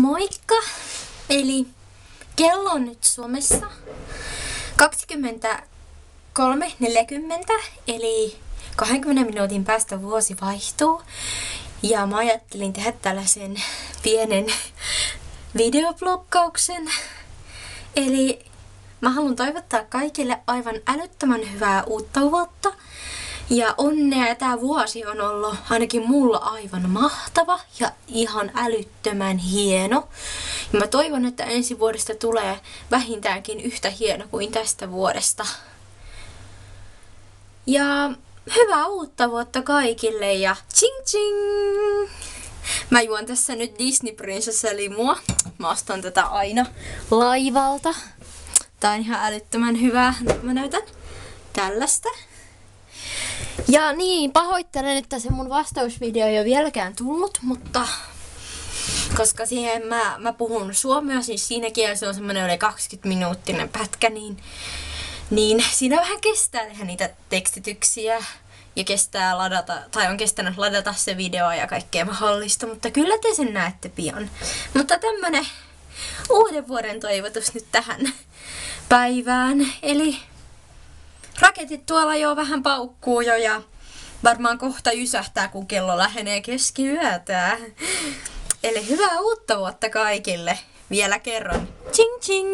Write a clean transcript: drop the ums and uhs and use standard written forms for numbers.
Moikka! Eli kello on nyt Suomessa 23.40, eli 20 minuutin päästä vuosi vaihtuu. Ja mä ajattelin tehdä tällaisen pienen videobloggauksen. Eli mä haluan toivottaa kaikille aivan älyttömän hyvää uutta vuotta. Ja onnea, tää vuosi on ollut ainakin mulla aivan mahtava ja ihan älyttömän hieno. Ja mä toivon, että ensi vuodesta tulee vähintäänkin yhtä hieno kuin tästä vuodesta. Ja hyvää uutta vuotta kaikille ja ching ching! Mä juon tässä nyt Disney Princess limua. Mä ostan tätä aina laivalta. Tää on ihan älyttömän hyvää. Nyt mä näytän tällaista. Ja niin, pahoittelen, että se mun vastausvideo ei ole vieläkään tullut, mutta koska siihen mä puhun suomea, siis siinä kielessä on semmonen yli 20-minuuttinen pätkä, niin siinä vähän kestää tehdä niitä tekstityksiä ja kestää ladata, tai on kestänyt ladata se video ja kaikkea mahdollista, mutta kyllä te sen näette pian. Mutta tämmönen uuden vuoden toivotus nyt tähän päivään, eli raketit tuolla jo vähän paukkuu jo ja varmaan kohta jysähtää, kun kello lähenee keskiyötä. Eli hyvää uutta vuotta kaikille. Vielä kerran. Ching ching!